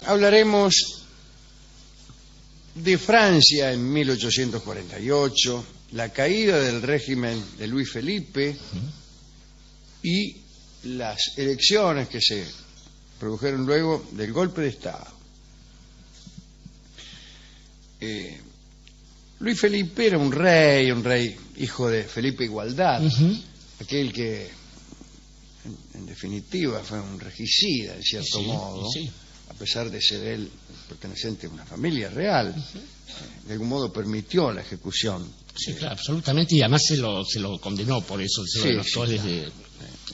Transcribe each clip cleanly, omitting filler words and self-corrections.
hablaremos de Francia en 1848, la caída del régimen de Luis Felipe y las elecciones que se produjeron luego del golpe de Estado. Luis Felipe era un rey hijo de Felipe Igualdad, aquel que en definitiva fue un regicida en cierto modo, a pesar de ser él perteneciente a una familia real, de algún modo permitió la ejecución. Sí, claro, absolutamente, y además se lo condenó por eso, de los actores de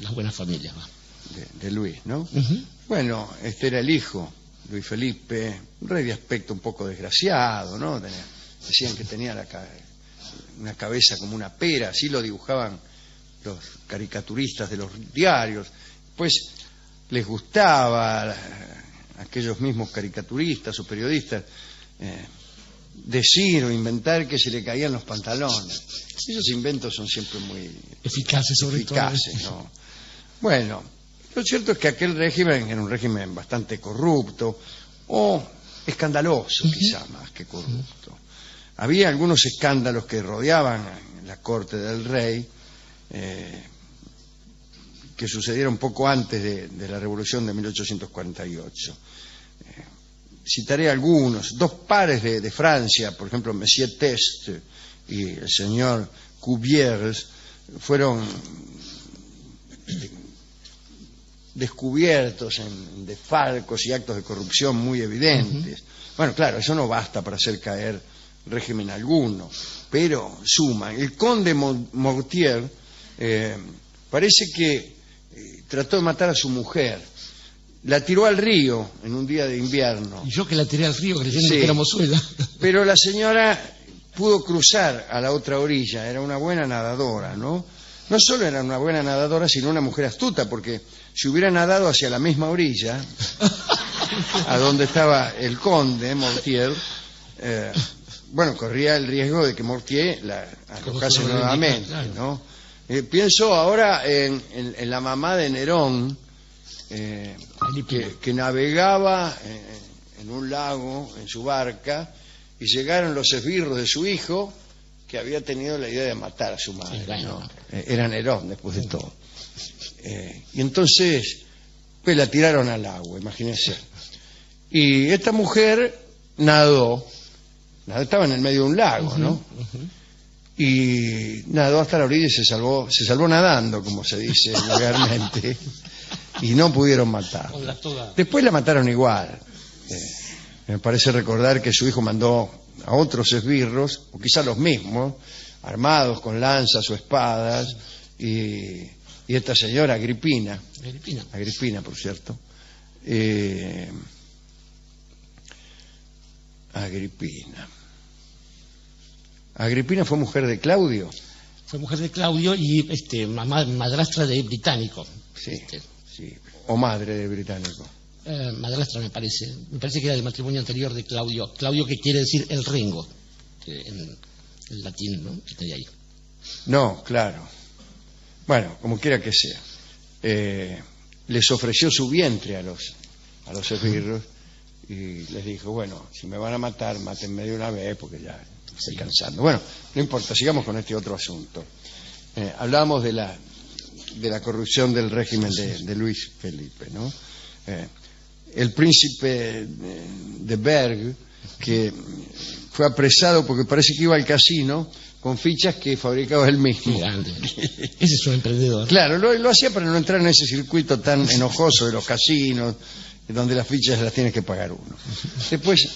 las buenas familias. De Luis, ¿no? Bueno, este era el hijo, Luis Felipe, un rey de aspecto un poco desgraciado, ¿no? Decían que tenía una cabeza como una pera, así lo dibujaban los caricaturistas de los diarios. Pues les gustaba a aquellos mismos caricaturistas o periodistas decir o inventar que se le caían los pantalones. Esos inventos son siempre muy eficaces, ¿no? Bueno, lo cierto es que aquel régimen era un régimen bastante corrupto o escandaloso, quizá más que corrupto. Había algunos escándalos que rodeaban la corte del rey, que sucedieron poco antes de la revolución de 1848. Citaré algunos. Dos pares de Francia, por ejemplo, Monsieur Test y el señor Cuviers, fueron descubiertos en desfalcos y actos de corrupción muy evidentes. Bueno, claro, eso no basta para hacer caer régimen alguno, pero suman. El conde Mortier parece que trató de matar a su mujer, la tiró al río en un día de invierno. Y yo que la tiré al río creyendo que era mozuela. Pero la señora pudo cruzar a la otra orilla, era una buena nadadora, ¿no? No solo era una buena nadadora, sino una mujer astuta, porque si hubiera nadado hacia la misma orilla, a donde estaba el conde Mortier, bueno, corría el riesgo de que Mortier la arrojase nuevamente, ¿no? Pienso ahora en la mamá de Nerón, que navegaba en un lago, en su barca, y llegaron los esbirros de su hijo, que había tenido la idea de matar a su madre, ¿no? Era Nerón, después de todo. Y entonces, pues la tiraron al agua, imagínense. Y esta mujer nadó, estaba en el medio de un lago, ¿no? Y nadó hasta la orilla y se salvó nadando, como se dice vulgarmente, y no pudieron matarla. Después la mataron igual. Me parece recordar que su hijo mandó a otros esbirros, o quizá los mismos, armados con lanzas o espadas, y esta señora Agripina, por cierto, Agripina fue mujer de Claudio. Fue mujer de Claudio y madrastra de Británico. Sí, o madre de Británico. Madrastra me parece que era del matrimonio anterior de Claudio. Claudio, que quiere decir el Ringo, en el latín, ¿no? Que tenía ahí. No, claro. Bueno, como quiera que sea. Les ofreció su vientre a los esbirros y les dijo, bueno, si me van a matar, mátenme de una vez porque ya estoy cansando. Bueno, no importa, sigamos con este otro asunto. Hablábamos de la corrupción del régimen de Luis Felipe, ¿no? El príncipe de Berg, que fue apresado porque parece que iba al casino con fichas que fabricaba él mismo. Grande. Ese es un emprendedor. Claro, lo hacía para no entrar en ese circuito tan enojoso de los casinos, donde las fichas las tiene que pagar uno. Después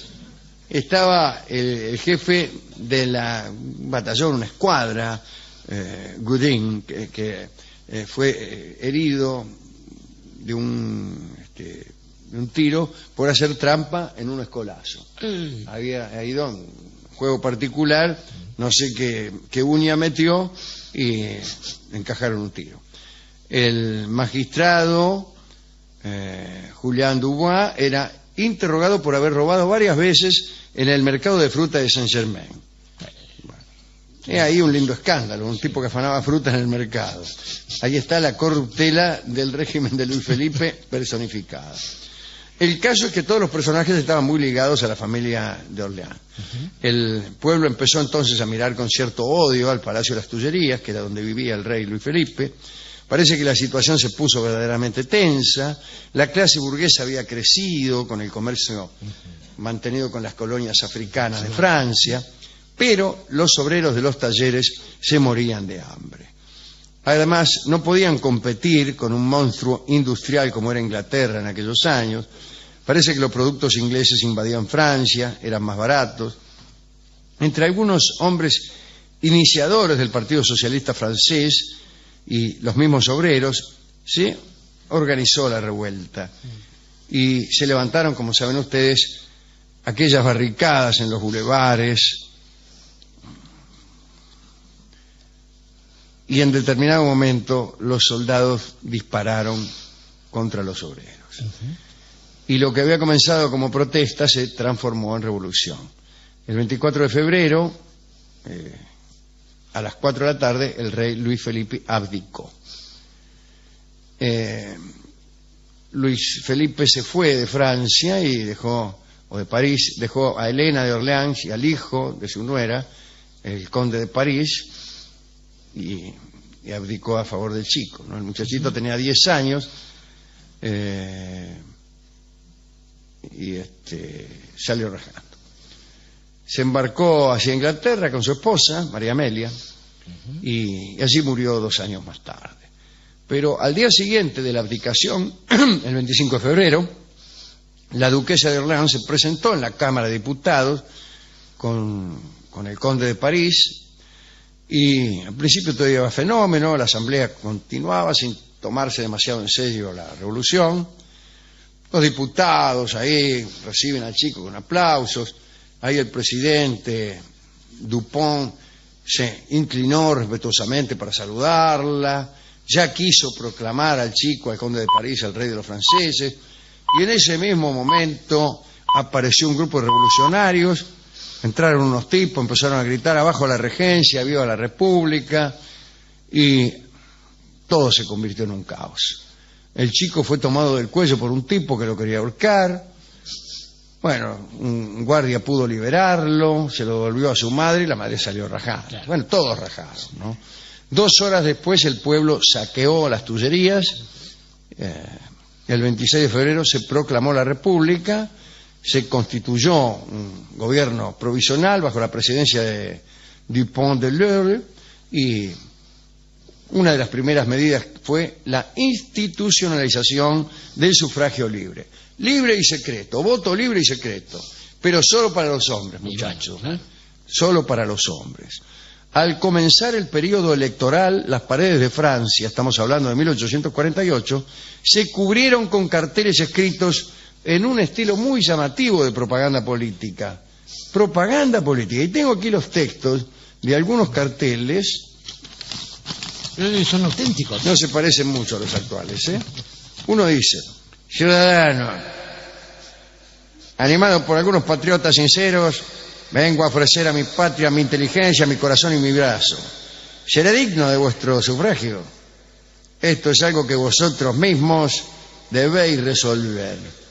estaba el jefe de un batallón, una escuadra, Goudin, que fue herido de un tiro por hacer trampa en un escolazo. Había ido a un juego particular, no sé qué uña metió y encajaron un tiro. El magistrado Julián Dubois era interrogado por haber robado varias veces en el mercado de fruta de Saint-Germain. Bueno, ahí un lindo escándalo, un tipo que afanaba fruta en el mercado. Ahí está la corruptela del régimen de Luis Felipe personificada. El caso es que todos los personajes estaban muy ligados a la familia de Orleans. El pueblo empezó entonces a mirar con cierto odio al Palacio de las Tullerías, que era donde vivía el rey Luis Felipe. Parece que la situación se puso verdaderamente tensa. La clase burguesa había crecido con el comercio mantenido con las colonias africanas de Francia, pero los obreros de los talleres se morían de hambre. Además, no podían competir con un monstruo industrial como era Inglaterra en aquellos años. Parece que los productos ingleses invadían Francia, eran más baratos. Entre algunos hombres iniciadores del Partido Socialista francés y los mismos obreros, se organizó la revuelta. Y se levantaron, como saben ustedes, aquellas barricadas en los bulevares. Y en determinado momento los soldados dispararon contra los obreros. Y lo que había comenzado como protesta se transformó en revolución. El 24 de febrero, a las 4 de la tarde, el rey Luis Felipe abdicó. Luis Felipe se fue de Francia y o de París, dejó a Elena de Orleans y al hijo de su nuera, el conde de París, y abdicó a favor del chico, ¿no? El muchachito tenía 10 años y salió rajando. Se embarcó hacia Inglaterra con su esposa, María Amelia, y allí murió 2 años más tarde. Pero al día siguiente de la abdicación, el 25 de febrero, la duquesa de Orleans se presentó en la Cámara de Diputados con el conde de París. Y al principio todo iba fenómeno, la asamblea continuaba sin tomarse demasiado en serio la revolución. Los diputados ahí reciben al chico con aplausos. Ahí el presidente Dupont se inclinó respetuosamente para saludarla. Ya quiso proclamar al chico, al conde de París, al rey de los franceses. Y en ese mismo momento apareció un grupo de revolucionarios. Entraron unos tipos, empezaron a gritar abajo la regencia, viva la república, y todo se convirtió en un caos. El chico fue tomado del cuello por un tipo que lo quería ahorcar. Bueno, un guardia pudo liberarlo, se lo devolvió a su madre y la madre salió rajada. Claro. Bueno, todos rajaron, ¿no? 2 horas después el pueblo saqueó las Tullerías. El 26 de febrero se proclamó la república. Se constituyó un gobierno provisional bajo la presidencia de Dupont de l'Eure y una de las primeras medidas fue la institucionalización del sufragio libre. Libre y secreto, voto libre y secreto, pero solo para los hombres, muchachos, solo para los hombres. Al comenzar el periodo electoral, las paredes de Francia, estamos hablando de 1848, se cubrieron con carteles escritos en un estilo muy llamativo de propaganda política. Propaganda política. Y tengo aquí los textos de algunos carteles. Son auténticos. No se parecen mucho a los actuales, ¿eh? Uno dice: ciudadano, animado por algunos patriotas sinceros, vengo a ofrecer a mi patria mi inteligencia, mi corazón y mi brazo. ¿Seré digno de vuestro sufragio? Esto es algo que vosotros mismos debéis resolver.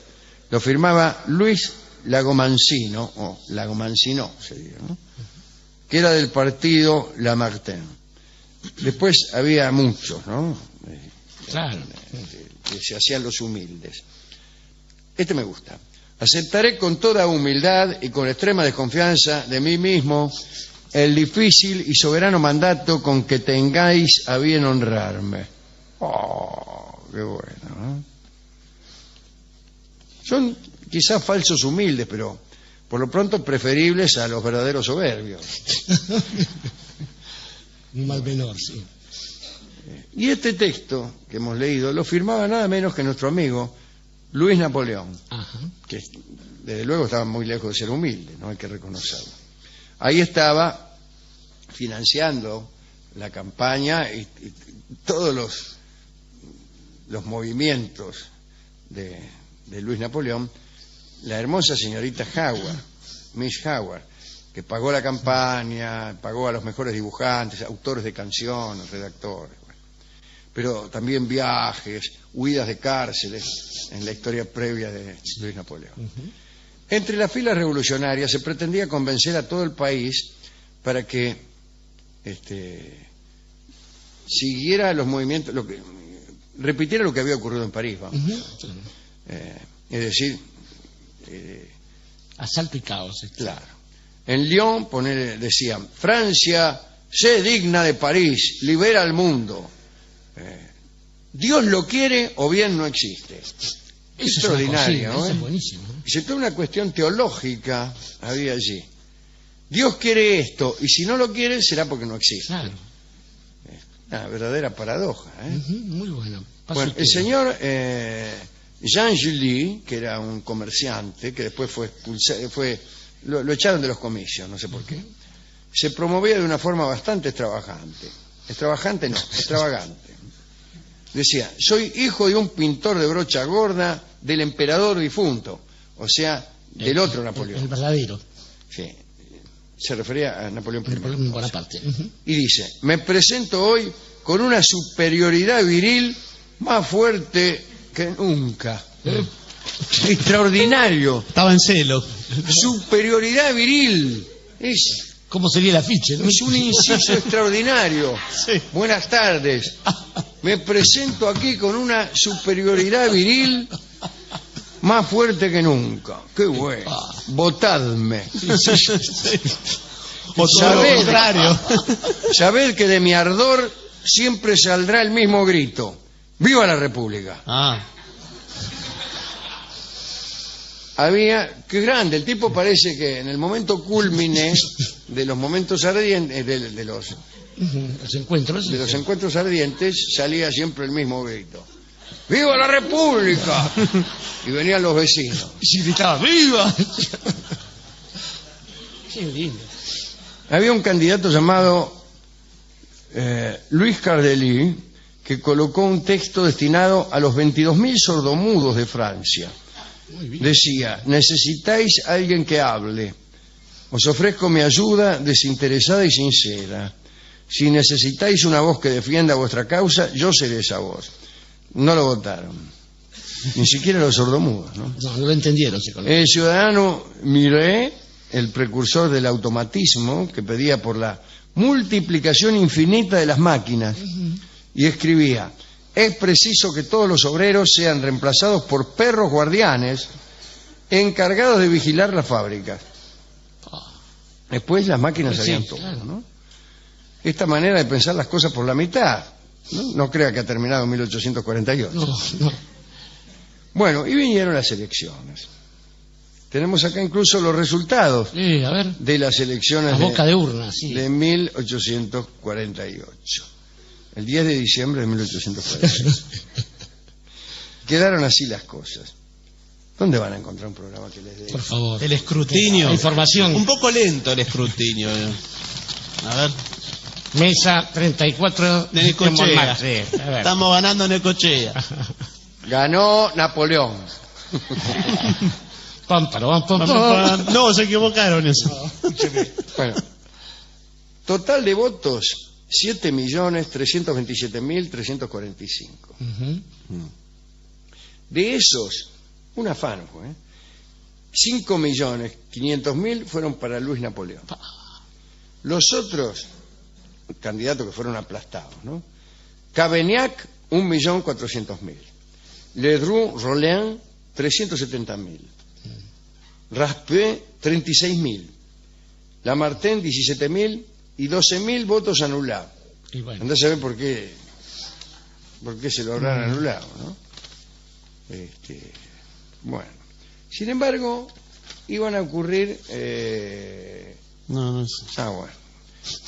Lo firmaba Luis Lagomancino, o Lagomancino sería, ¿no? Que era del partido Lamartine. Después había muchos, ¿no? Claro. Que se hacían los humildes. Este me gusta. Aceptaré con toda humildad y con extrema desconfianza de mí mismo el difícil y soberano mandato con que tengáis a bien honrarme. Oh, qué bueno, ¿no? Son quizás falsos humildes, pero por lo pronto preferibles a los verdaderos soberbios. Un mal menor, sí. Y este texto que hemos leído lo firmaba nada menos que nuestro amigo Luis Napoleón, que desde luego estaba muy lejos de ser humilde, no hay que reconocerlo. Ahí estaba financiando la campaña y todos los movimientos de Luis Napoleón, la hermosa señorita Howard, Miss Howard, que pagó la campaña, pagó a los mejores dibujantes, autores de canciones, redactores. Bueno. pero también viajes, huidas de cárceles en la historia previa de Luis Napoleón. Entre las filas revolucionarias se pretendía convencer a todo el país para que siguiera los movimientos, repitiera lo que había ocurrido en París, vamos. Es decir, asalto y caos. Claro. En Lyon decían: Francia, sé digna de París, libera al mundo. Dios lo quiere o bien no existe. Extraordinario, ¿no? Eso es buenísimo. Y se toda una cuestión teológica había allí. Dios quiere esto, y si no lo quiere será porque no existe. Claro. Una verdadera paradoja, ¿eh? Muy bueno. Bueno, el señor Jean Julie, que era un comerciante, que después fue expulsado, lo echaron de los comicios, no sé por qué, se promovía de una forma bastante extravagante. Extravagante no, extravagante. Decía: soy hijo de un pintor de brocha gorda del emperador difunto, o sea, del otro Napoleón. El verdadero. Sí, se refería a Napoleón I. Napoleón Bonaparte. Y dice: me presento hoy con una superioridad viril más fuerte que nunca. Extraordinario. Estaba en celo. Superioridad viril. ¿Cómo sería el afiche, no? Es un inciso extraordinario. Sí. Buenas tardes. Me presento aquí con una superioridad viril más fuerte que nunca. Qué bueno. Votadme. O todo lo contrario. Sabed que de mi ardor siempre saldrá el mismo grito: ¡viva la República! Qué grande, el tipo parece que en el momento cúlmine de los momentos ardientes, de los encuentros ardientes, salía siempre el mismo grito: ¡viva la República! Y venían los vecinos. Y gritaba: ¡viva! Qué lindo. Había un candidato llamado Luis Cardelí, que colocó un texto destinado a los 22.000 sordomudos de Francia. Decía: necesitáis a alguien que hable. Os ofrezco mi ayuda desinteresada y sincera. Si necesitáis una voz que defienda vuestra causa, yo seré esa voz. No lo votaron. Ni siquiera los sordomudos, ¿no? No lo entendieron. El ciudadano Miret, el precursor del automatismo, que pedía por la multiplicación infinita de las máquinas, y escribía: es preciso que todos los obreros sean reemplazados por perros guardianes encargados de vigilar las fábricas. Después las máquinas sabían todo, ¿no? Esta manera de pensar las cosas por la mitad, no crea que ha terminado en 1848. No. Bueno, y vinieron las elecciones. Tenemos acá incluso los resultados a ver. de las elecciones a boca de urna, sí. de 1848. El 10 de diciembre de 1848. Quedaron así las cosas. ¿Dónde van a encontrar un programa que les dé? Por favor. El escrutinio. Información. Un poco lento el escrutinio. A ver. Mesa 34 de Necochea. Sí, a ver. Estamos ganando Necochea. Ganó Napoleón. No, se equivocaron eso. Bueno, total de votos 7.327.345. De esos, un afán, 5.500.000 fueron para Luis Napoleón. Los otros candidatos que fueron aplastados, ¿no? Cavaignac, 1.400.000. Ledru Rollin, 370.000. Raspail, 36.000. Lamartine, 17.000 y 12.000 votos anulados. Bueno. Andá a saber por qué se lo habrán anulado, ¿no? Bueno, sin embargo, iban a ocurrir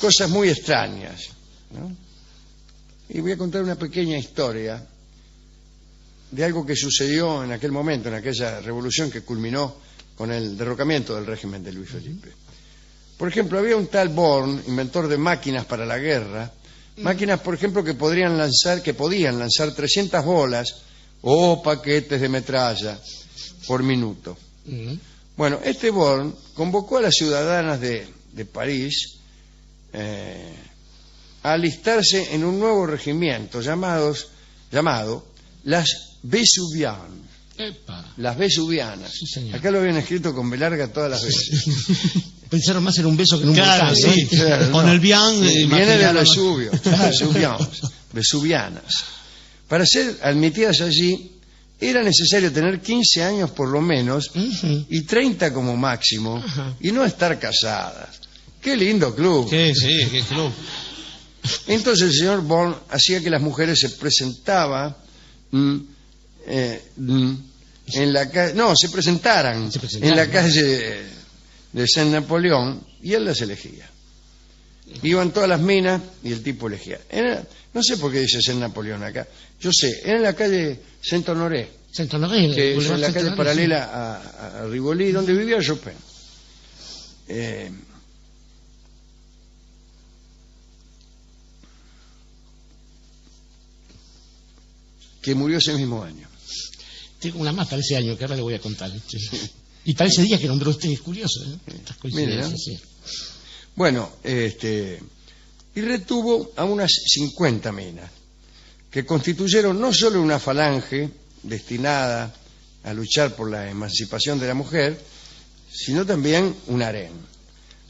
cosas muy extrañas, ¿no? Y voy a contar una pequeña historia de algo que sucedió en aquel momento, en aquella revolución que culminó con el derrocamiento del régimen de Luis Felipe. Por ejemplo, había un tal Born, inventor de máquinas para la guerra, máquinas, por ejemplo, que podían lanzar 300 bolas o paquetes de metralla por minuto. Bueno, este Born convocó a las ciudadanas de París a alistarse en un nuevo regimiento llamado las Vesuvianas. Epa. Las Vesuvianas. Sí, señor. Acá lo habían escrito con B larga todas las veces. Pensaron más en un beso que en un Claro, volcán, sí. ¿no? Claro, Con no. el bien. Viene de Vesubio, Vesuvianas. Para ser admitidas allí era necesario tener 15 años por lo menos Ujú. y 30 como máximo Ajá. y no estar casadas. Qué lindo club. Sí, qué club. Entonces el señor Born hacía que las mujeres se presentaban en la calle, no, se presentaran en la calle de San Napoleón y él las elegía. Iban todas las minas y el tipo elegía. No sé por qué dice San Napoleón acá. Yo sé, era en la calle Saint-Honoré, Saint-Honoré, que es Boulevard en la calle Saint-Honoré, paralela a Rivoli, donde vivía Chopin. Que murió ese mismo año. sí. Tengo una más para ese año que ahora le voy a contar. Y para ese día que nombró usted, es curioso, ¿eh? Estas coincidencias, Mire, sí. Bueno, y retuvo a unas 50 minas, que constituyeron no solo una falange destinada a luchar por la emancipación de la mujer, sino también un harén.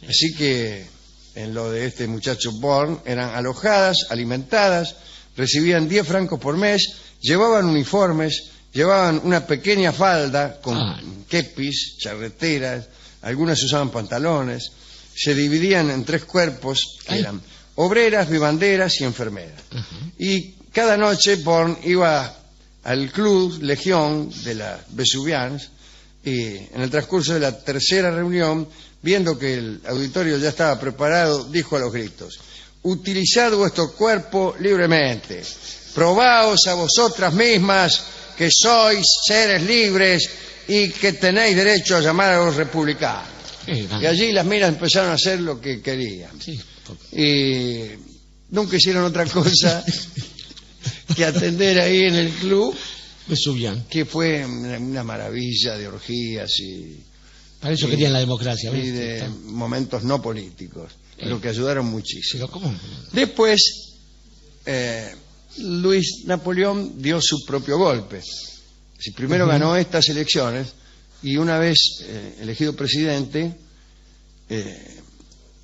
Así que en lo de este muchacho Born eran alojadas, alimentadas, recibían 10 francos por mes, llevaban uniformes, llevaban una pequeña falda con kepis, charreteras, algunas usaban pantalones, se dividían en 3 cuerpos, que eran obreras, vivanderas y enfermeras. Y cada noche Born iba al club Legión de las Vesuvianas y en el transcurso de la tercera reunión, viendo que el auditorio ya estaba preparado, dijo a los gritos: utilizad vuestro cuerpo libremente, probaos a vosotras mismas que sois seres libres y que tenéis derecho a llamar a los republicanos. Y allí las minas empezaron a hacer lo que querían. Sí. Y nunca hicieron otra cosa que atender ahí en el club, Vesuvian. que fue una maravilla de orgías y Para eso querían la democracia. ¿ves? y de momentos no políticos, pero que ayudaron muchísimo. Pero ¿cómo? Después, Luis Napoleón dio su propio golpe. Si primero ganó estas elecciones y una vez elegido presidente,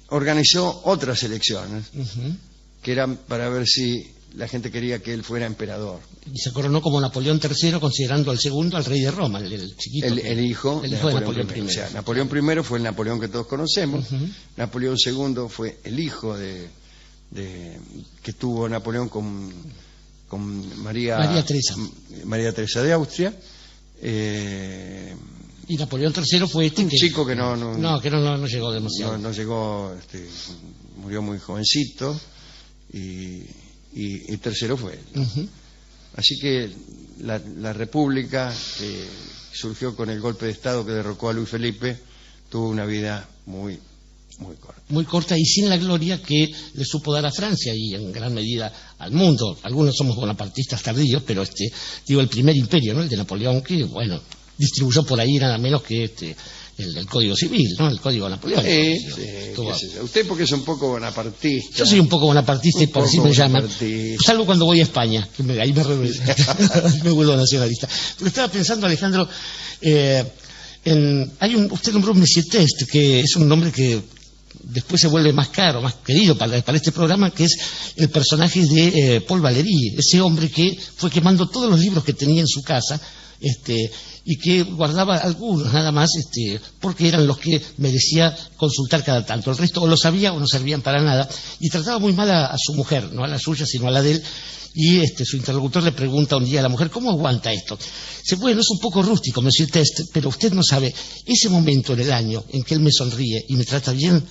organizó otras elecciones Ujú. que eran para ver si la gente quería que él fuera emperador. Y se coronó como Napoleón III, considerando al segundo al rey de Roma, el chiquito. El hijo el de hijo de Napoleón Napoleón I. I. O sea, Napoleón I fue el Napoleón que todos conocemos. Ujú. Napoleón II fue el hijo que tuvo Napoleón con María Teresa. María Teresa de Austria. Y Napoleón III fue este Un chico que no llegó demasiado. no llegó, murió muy jovencito y tercero fue él. Ujú. Así que la República, que surgió con el golpe de Estado que derrocó a Luis Felipe, tuvo una vida muy, muy corta. Muy corta y sin la gloria que le supo dar a Francia y en gran medida al mundo. Algunos somos bonapartistas tardíos, pero el primer imperio, ¿no? El de Napoleón, que bueno, distribuyó por ahí nada menos que el Código Civil, ¿no? El Código Napoleónico. Qué sé yo. Usted porque es un poco bonapartista. Yo soy un poco bonapartista y por Un así poco me llaman. bonapartista. Salvo cuando voy a España, que ahí me vuelvo nacionalista. Pero estaba pensando, Alejandro, usted nombró un Monsieur Test, que es un nombre que después se vuelve más caro, más querido para este programa, que es el personaje de Paul Valéry, ese hombre que fue quemando todos los libros que tenía en su casa, y que guardaba algunos nada más, porque eran los que merecía consultar cada tanto. El resto o lo sabía o no servían para nada, y trataba muy mal a su mujer, no a la suya sino a la de él. Y su interlocutor le pregunta un día a la mujer: ¿cómo aguanta esto? Dice: bueno, es un poco rústico, Monsieur Test, pero usted no sabe, ese momento en el año en que él me sonríe y me trata bien,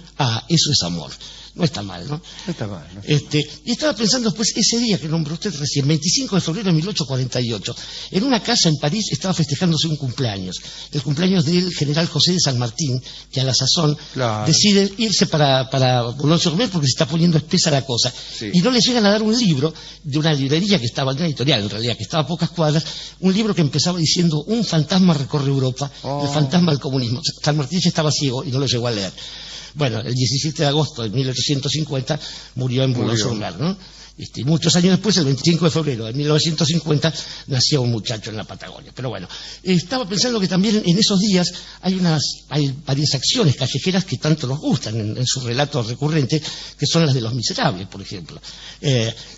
eso es amor. No está mal, ¿no? No está mal, ¿no? Y estaba pensando después, ese día que nombró usted recién, 25 de febrero de 1848, en una casa en París estaba festejándose un cumpleaños, el cumpleaños del general José de San Martín, que a la sazón decide irse para Boulogne-sur-Mer porque se está poniendo espesa la cosa. Sí. Y no le llegan a dar un libro de una librería que estaba, de una editorial en realidad, que estaba a pocas cuadras, un libro que empezaba diciendo: un fantasma recorre Europa, el fantasma del comunismo. San Martín ya estaba ciego y no lo llegó a leer. Bueno, el 17 de agosto de 1850 murió en Boulogne-sur-Mer, ¿no? Muchos años después, el 25 de febrero de 1950, nació un muchacho en la Patagonia. Pero bueno, estaba pensando que también en esos días hay varias acciones callejeras que tanto nos gustan en su relato recurrente, que son las de Los Miserables, por ejemplo.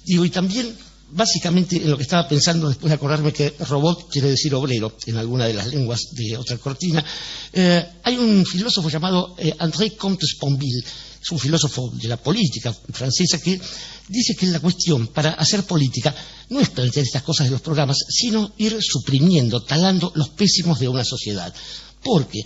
Y también, básicamente, en lo que estaba pensando después de acordarme que robot quiere decir obrero en alguna de las lenguas de otra cortina, hay un filósofo llamado André Comte-Sponville, es un filósofo de la política francesa, que dice que la cuestión para hacer política no es plantear estas cosas de los programas, sino ir suprimiendo, talando los pésimos de una sociedad. Porque,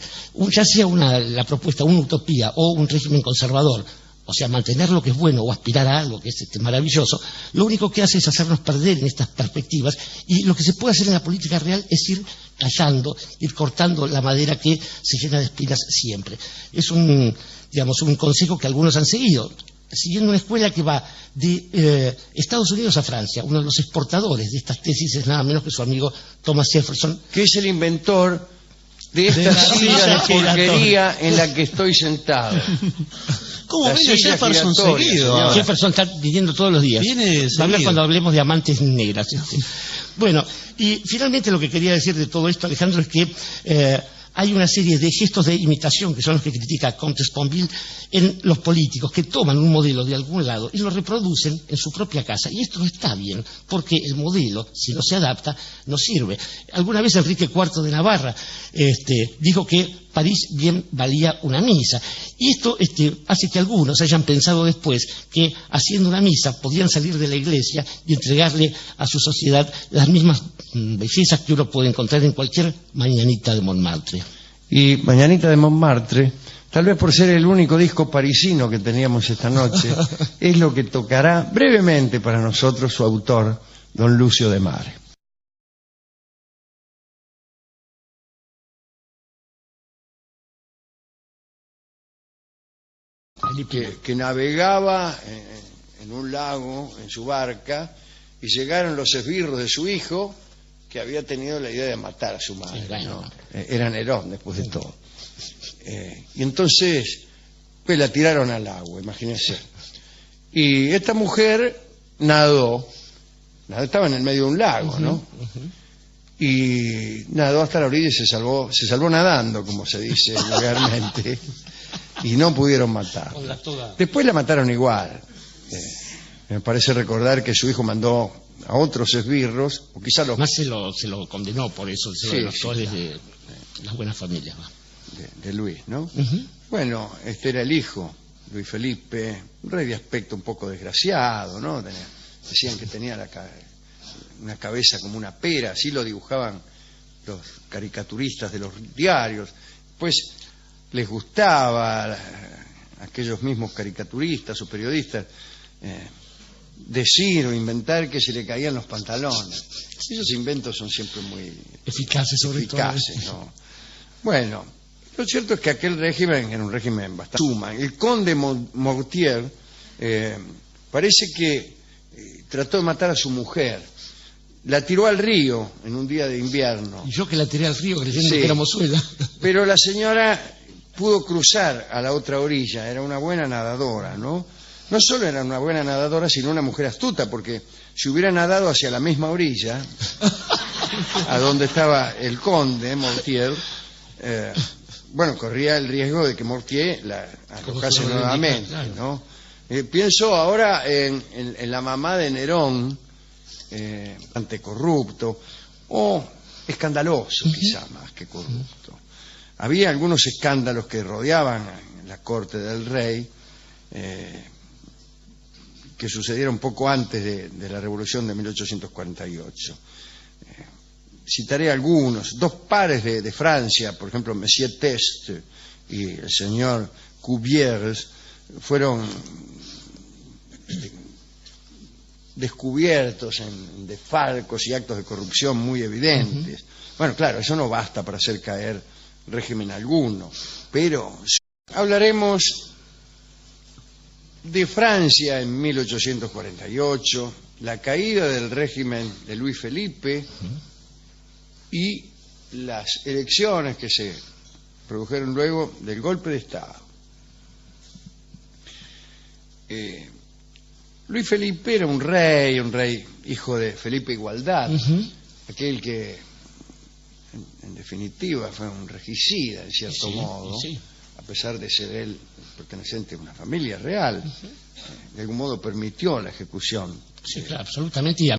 ya sea la propuesta, una utopía o un régimen conservador, o sea, mantener lo que es bueno o aspirar a algo que es maravilloso, lo único que hace es hacernos perder en estas perspectivas, y lo que se puede hacer en la política real es ir tallando, ir cortando la madera que se llena de espinas siempre. Es un consejo que algunos han seguido, siguiendo una escuela que va de Estados Unidos a Francia. Uno de los exportadores de estas tesis es nada menos que su amigo Thomas Jefferson, que es el inventor de esta silla de porquería en la que estoy sentado. ¿Cómo viene Jefferson seguido? Señora. Jefferson está viniendo todos los días. Va a hablar cuando hablemos de amantes negras. Bueno, y finalmente lo que quería decir de todo esto, Alejandro, es que hay una serie de gestos de imitación, que son los que critica Comte-Sponville, en los políticos, que toman un modelo de algún lado y lo reproducen en su propia casa. Y esto no está bien, porque el modelo, si no se adapta, no sirve. Alguna vez Enrique IV de Navarra dijo que París bien valía una misa. Y esto hace que algunos hayan pensado después que haciendo una misa podían salir de la iglesia y entregarle a su sociedad las mismas bellezas que uno puede encontrar en cualquier mañanita de Montmartre. Y Mañanita de Montmartre, tal vez por ser el único disco parisino que teníamos esta noche, es lo que tocará brevemente para nosotros su autor, don Lucio de Mare. Que navegaba en un lago, en su barca, y llegaron los esbirros de su hijo, que había tenido la idea de matar a su madre. Sí, ¿no? Era Nerón, después de todo. Y entonces, pues la tiraron al agua, imagínense. Y esta mujer nadó, estaba en el medio de un lago, ¿no? Y nadó hasta la orilla y se salvó nadando, como se dice vulgarmente, y no pudieron matarla. Después la mataron igual. Me parece recordar que su hijo mandó a otros esbirros, o quizás los... Más se lo condenó por eso, los actores de las buenas familias. De Luis, ¿no? Bueno, este era el hijo, Luis Felipe, un rey de aspecto un poco desgraciado, ¿no? Decían que tenía una cabeza como una pera, así lo dibujaban los caricaturistas de los diarios. Pues les gustaba a aquellos mismos caricaturistas o periodistas decir o inventar que se le caían los pantalones. Esos inventos son siempre muy eficaces, ¿no? Bueno, lo cierto es que aquel régimen era un régimen bastante suma. El conde Mortier parece que trató de matar a su mujer. La tiró al río en un día de invierno. Y yo que la tiré al río creyendo que era mozuela. Pero la señora pudo cruzar a la otra orilla, era una buena nadadora, ¿no? No solo era una buena nadadora, sino una mujer astuta, porque si hubiera nadado hacia la misma orilla, a donde estaba el conde Mortier, bueno, corría el riesgo de que Mortier la arrojase nuevamente, ¿no? Pienso ahora en la mamá de Nerón, antecorrupto, o escandaloso, quizá más que corrupto. Había algunos escándalos que rodeaban la corte del rey, que sucedieron poco antes de la Revolución de 1848. Citaré algunos. Dos pares de Francia, por ejemplo, Monsieur Test y el señor Cuviers, fueron descubiertos en desfalcos y actos de corrupción muy evidentes. Bueno, claro, eso no basta para hacer caer régimen alguno, pero hablaremos de Francia en 1848, la caída del régimen de Luis Felipe y las elecciones que se produjeron luego del golpe de Estado. Luis Felipe era un rey hijo de Felipe Igualdad, aquel que en definitiva fue un regicida en cierto modo, a pesar de ser él perteneciente a una familia real, de algún modo permitió la ejecución. Sí, claro, absolutamente. Y